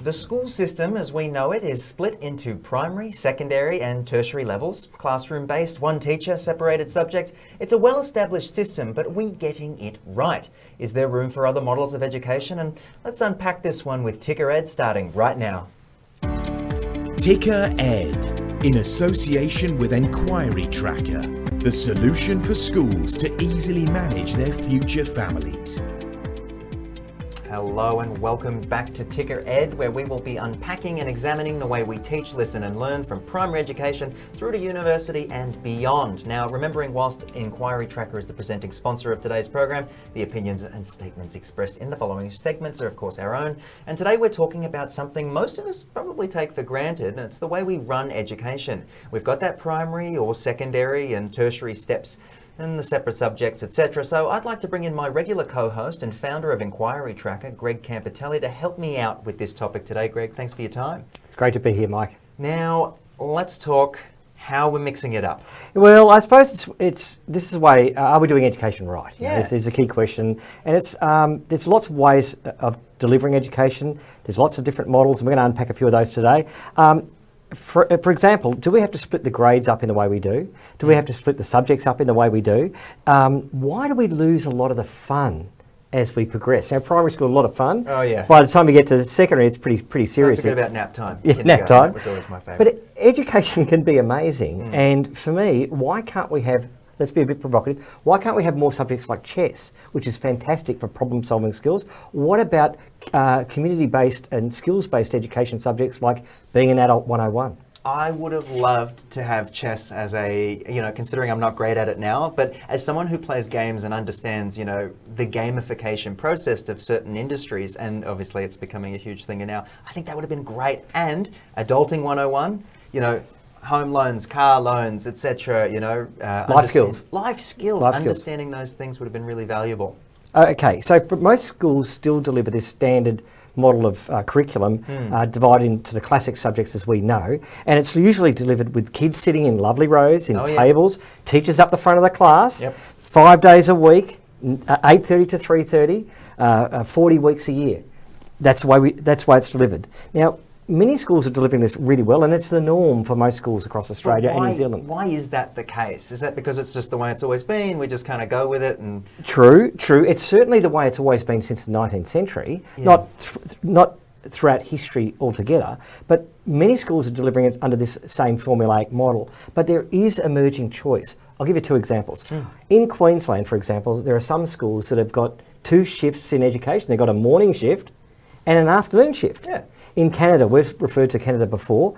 The school system, as we know it, is split into primary, secondary and tertiary levels. Classroom-based, one teacher, separated subjects. It's a well-established system, but are we getting it right? Is there room for other models of education? And let's unpack this one with Ticker Ed starting right now. Ticker Ed, in association with Enquiry Tracker, the solution for schools to easily manage their future families. Hello and welcome back to Ticker Ed, where we will be unpacking and examining the way we teach, listen and learn from primary education through to university and beyond. Now, remembering whilst Enquiry Tracker is the presenting sponsor of today's program, the opinions and statements expressed in the following segments are of course our own. And today we're talking about something most of us probably take for granted, and it's the way we run education. We've got that primary or secondary and tertiary steps and the separate subjects, etc. So I'd like to bring in my regular co-host and founder of Enquiry Tracker, Greg Campitelli, to help me out with this topic today. Greg, thanks for your time. It's great to be here, Mike. Now, let's talk how we're mixing it up. Well, I suppose this is the way, are we doing education right? Yeah. This is a key question. And it's there's lots of ways of delivering education. There's lots of different models, and we're going to unpack a few of those today. For example, do we have to split the grades up in the way we do? Do we have to split the subjects up in the way we do? Why do we lose a lot of the fun as we progress? Now, primary school, a lot of fun. Oh yeah. By the time we get to secondary, it's pretty serious. Don't forget about nap time. Yeah, nap time. That was always my favourite. But education can be amazing. And for me, why can't we have, let's be a bit provocative, why can't we have more subjects like chess, which is fantastic for problem-solving skills? What about community-based and skills-based education subjects like being an adult 101? I would have loved to have chess as a, considering I'm not great at it now, but as someone who plays games and understands, the gamification process of certain industries, and obviously it's becoming a huge thing now, I think that would have been great. And Adulting 101, home loans, car loans, etc. Life skills. Life skills. Understanding those things would have been really valuable. Okay, so most schools still deliver this standard model of curriculum divided into the classic subjects as we know, and it's usually delivered with kids sitting in lovely rows in tables, teachers up the front of the class, 5 days a week, 8:30 to 3:30, 40 weeks a year. That's why it's delivered. Now, many schools are delivering this really well, and it's the norm for most schools across Australia and New Zealand. Why is that the case? Is that because it's just the way it's always been? We just kind of go with it and... True. It's certainly the way it's always been since the 19th century, not throughout history altogether, but many schools are delivering it under this same formulaic model. But there is emerging choice. I'll give you two examples. In Queensland, for example, there are some schools that have got two shifts in education. They've got a morning shift and an afternoon shift. Yeah. In Canada, we've referred to Canada before,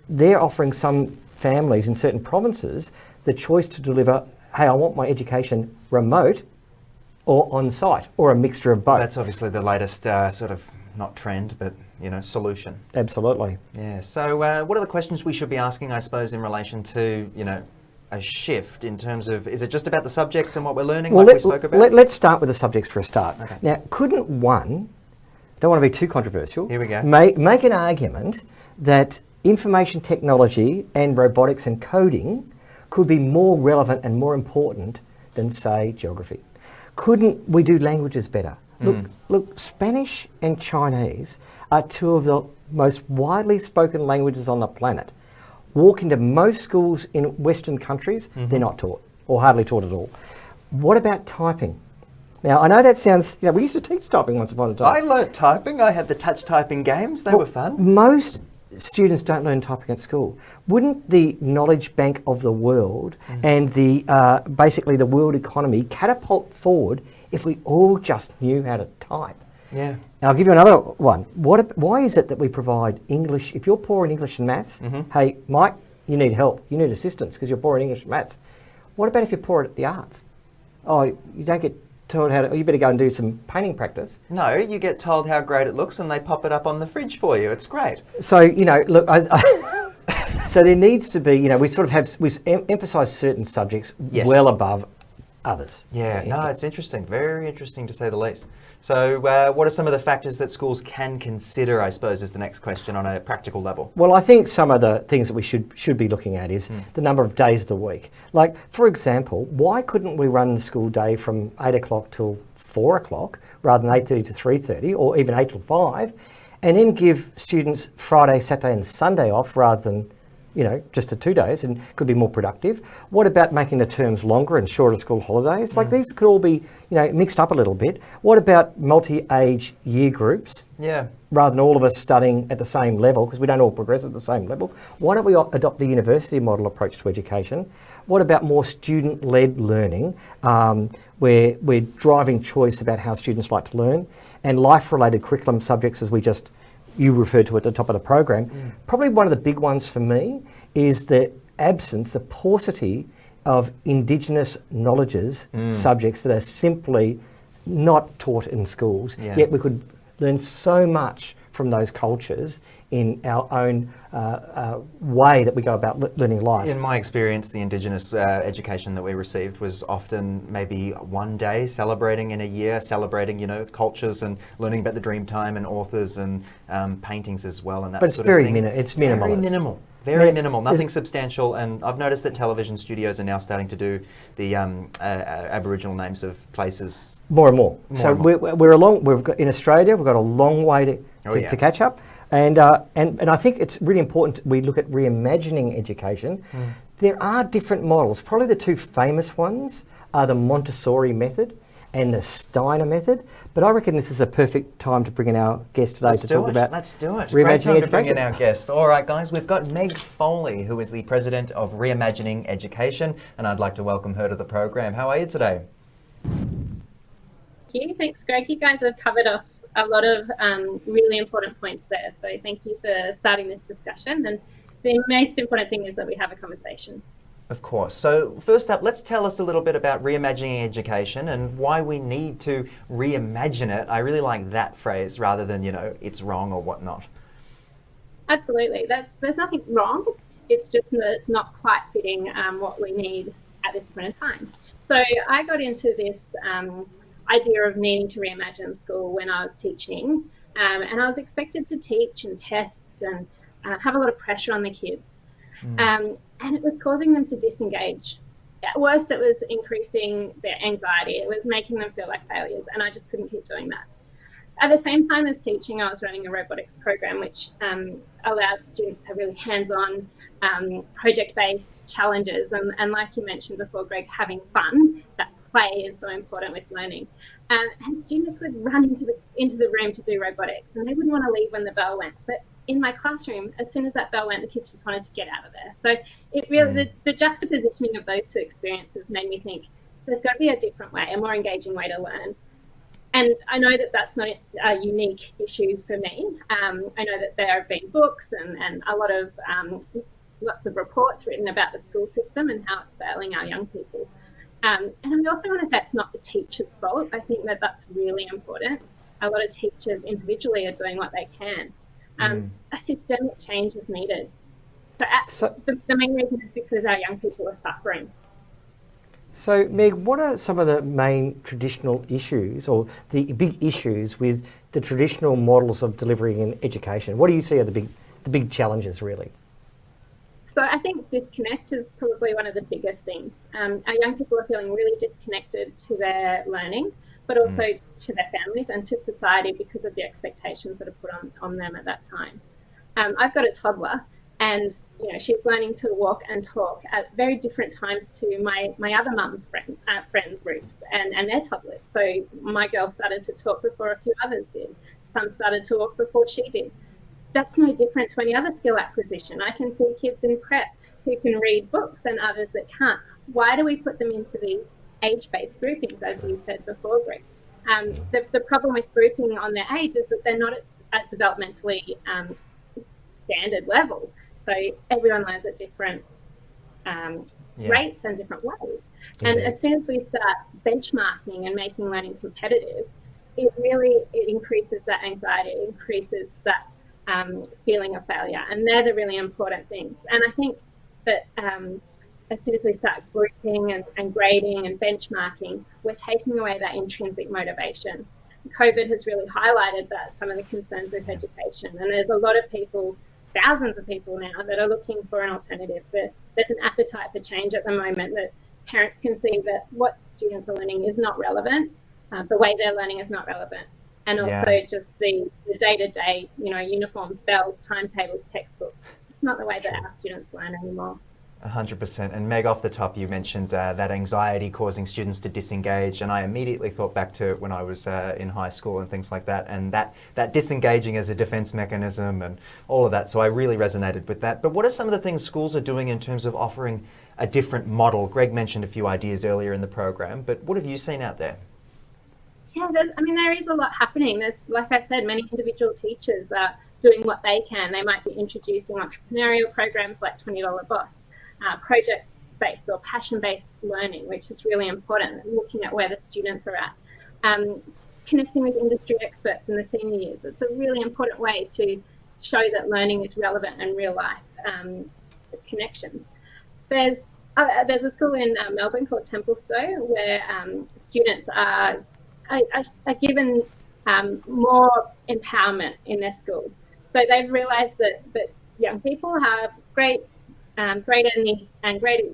they're offering some families in certain provinces the choice to deliver, hey, I want my education remote or on-site, or a mixture of both. That's obviously the latest sort of, not trend, but, solution. Absolutely. Yeah, so what are the questions we should be asking, I suppose, in relation to, a shift in terms of, is it just about the subjects and what we're learning, well, we spoke about? Let's start with the subjects for a start. Okay. Now, couldn't one... Don't want to be too controversial. Here we go. Make an argument that information technology and robotics and coding could be more relevant and more important than, say, geography. Couldn't we do languages better? Look, Spanish and Chinese are two of the most widely spoken languages on the planet. Walk into most schools in Western countries, they're not taught, or hardly taught at all. What about typing? Now, I know that sounds, we used to teach typing once upon a time. I learnt typing. I had the touch typing games. They were fun. Most students don't learn typing at school. Wouldn't the knowledge bank of the world and the basically the world economy catapult forward if we all just knew how to type? Yeah. Now, I'll give you another one. Why is it that we provide English, if you're poor in English and maths, hey, Mike, you need help. You need assistance because you're poor in English and maths. What about if you're poor at the arts? Oh, you don't get told how to, you better go and do some painting practice. No, you get told how great it looks and they pop it up on the fridge for you. It's great. So, look, so there needs to be, we sort of we emphasise certain subjects well above others. Yeah, no, it's interesting. Very interesting to say the least. So what are some of the factors that schools can consider, I suppose, is the next question on a practical level? Well, I think some of the things that we should be looking at is the number of days of the week. Like, for example, why couldn't we run the school day from 8 o'clock till 4 o'clock rather than 8:30 to 3:30 or even 8 till 5? and then give students Friday, Saturday and Sunday off rather than, you know, just the 2 days, and could be more productive? What about making the terms longer and shorter school holidays? Like, these could all be, you know, mixed up a little bit. What about multi-age year groups? Yeah. Rather than all of us studying at the same level, because we don't all progress at the same level. Why don't we adopt the university model approach to education? What about more student-led learning, where we're driving choice about how students like to learn, and life-related curriculum subjects, as you referred to at the top of the program? Probably one of the big ones for me is the absence, the paucity of Indigenous knowledges subjects that are simply not taught in schools. Yet we could learn so much from those cultures in our own way that we go about learning life. In my experience, the Indigenous education that we received was often maybe one day celebrating in a year, celebrating, you know, cultures and learning about the Dreamtime and authors and paintings as well, and that But it's sort very of thing. it's minimal. Very minimal. Very minimal, nothing substantial, and I've noticed that television studios are now starting to do the Aboriginal names of places More and more. More and more. We're along. We've got in Australia. We've got a long way to catch up, and I think it's really important we look at reimagining education. There are different models. Probably the two famous ones are the Montessori method and the Steiner method. But I reckon this is a perfect time to bring in our guest today to talk about. Let's do it. Reimagining Great time to bring education. in our guest. All right, guys, we've got Meg Foley, who is the president of Reimagining Education, and I'd like to welcome her to the program. How are you today? Thank you. Thanks, Greg. You guys have covered off a lot of really important points there. So thank you for starting this discussion. And the most important thing is that we have a conversation. Of course. So first up, let's tell us a little bit about reimagining education and why we need to reimagine it. I really like that phrase rather than, you know, it's wrong or whatnot. Absolutely. There's nothing wrong. It's just that it's not quite fitting what we need at this point in time. So I got into this idea of needing to reimagine school when I was teaching, and I was expected to teach and test and have a lot of pressure on the kids. And it was causing them to disengage. At worst, it was increasing their anxiety. It was making them feel like failures, and I just couldn't keep doing that. At the same time as teaching, I was running a robotics program, which allowed students to have really hands-on, project-based challenges. And like you mentioned before, Greg, having fun, that play is so important with learning. And students would run into the room to do robotics, and they wouldn't want to leave when the bell went. But in my classroom, as soon as that bell went, the kids just wanted to get out of there. So it really, the juxtapositioning of those two experiences made me think there's got to be a different way, a more engaging way to learn. And I know that that's not a unique issue for me. I know that there have been books and a lot of lots of reports written about the school system and how it's failing our young people. And I also want to say it's not the teacher's fault. I think that that's really important. A lot of teachers individually are doing what they can. A systemic change is needed. So the main reason is because our young people are suffering. So, Meg, what are some of the main traditional issues or the big issues with the traditional models of delivering in education? What do you see are the big challenges, really? So I think disconnect is probably one of the biggest things. Our young people are feeling really disconnected to their learning, but also to their families and to society because of the expectations that are put on them at that time. I've got a toddler, and she's learning to walk and talk at very different times to my other mum's friend groups and their toddlers. So my girl started to talk before a few others did. Some started to walk before she did. That's no different to any other skill acquisition. I can see kids in prep who can read books and others that can't. Why do we put them into these age-based groupings, as you said before, Greg? The problem with grouping on their age is that they're not at developmentally standard level. So everyone learns at different rates and different ways. And as soon as we start benchmarking and making learning competitive, it increases that anxiety, it increases that feeling of failure. And they're the really important things. And I think that as soon as we start grouping and grading and benchmarking, we're taking away that intrinsic motivation. COVID has really highlighted that, some of the concerns with education. And there's a lot of people, thousands of people now, that are looking for an alternative. There's an appetite for change at the moment, that parents can see that what students are learning is not relevant. The way they're learning is not relevant. and also Yeah. just the day-to-day, uniforms, bells, timetables, textbooks. It's not the way that our students learn anymore. 100%. And Meg, off the top, you mentioned that anxiety causing students to disengage, and I immediately thought back to when I was in high school and things like that, and that disengaging as a defense mechanism and all of that. So I really resonated with that. But what are some of the things schools are doing in terms of offering a different model? Greg mentioned a few ideas earlier in the program, but what have you seen out there? Yeah, there is a lot happening. There's, like I said, many individual teachers are doing what they can. They might be introducing entrepreneurial programs like $20 Boss, project-based or passion-based learning, which is really important, looking at where the students are at. Connecting with industry experts in the senior years. It's a really important way to show that learning is relevant and real-life connections. There's a school in Melbourne called Templestowe where students are given more empowerment in their school. So they've realised that young people have greater needs and greater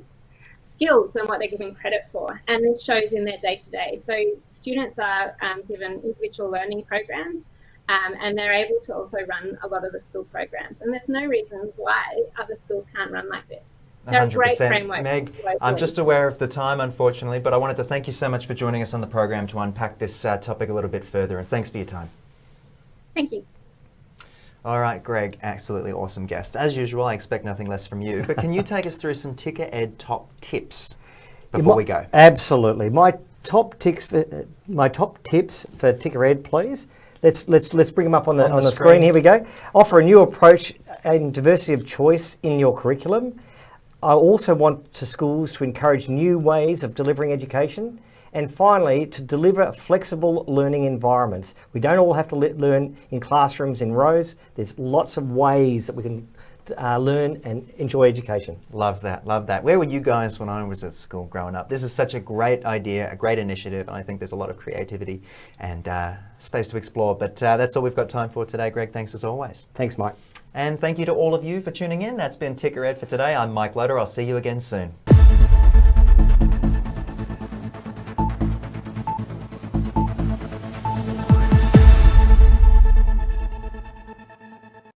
skills than what they're given credit for, and this shows in their day-to-day. So students are given individual learning programs, and they're able to also run a lot of the school programs. And there's no reasons why other schools can't run like this. They're a great 100%. framework. Meg, I'm just aware of the time, unfortunately, but I wanted to thank you so much for joining us on the program to unpack this topic a little bit further, and thanks for your time. Thank you. All right, Greg, absolutely awesome guest. As usual, I expect nothing less from you, but can you take us through some Ticker Ed top tips before we go? Absolutely. My top tips for Ticker Ed, please. Let's bring them up on the screen. Here we go. Offer a new approach and diversity of choice in your curriculum. I also want schools to encourage new ways of delivering education. And finally, to deliver flexible learning environments. We don't all have to learn in classrooms in rows. There's lots of ways that we can learn and enjoy education. Love that, love that. Where were you guys when I was at school growing up? This is such a great idea, a great initiative, and I think there's a lot of creativity and space to explore. But that's all we've got time for today. Greg, thanks as always. Thanks, Mike. And thank you to all of you for tuning in. That's been Ticker Ed for today. I'm Mike Loder. I'll see you again soon.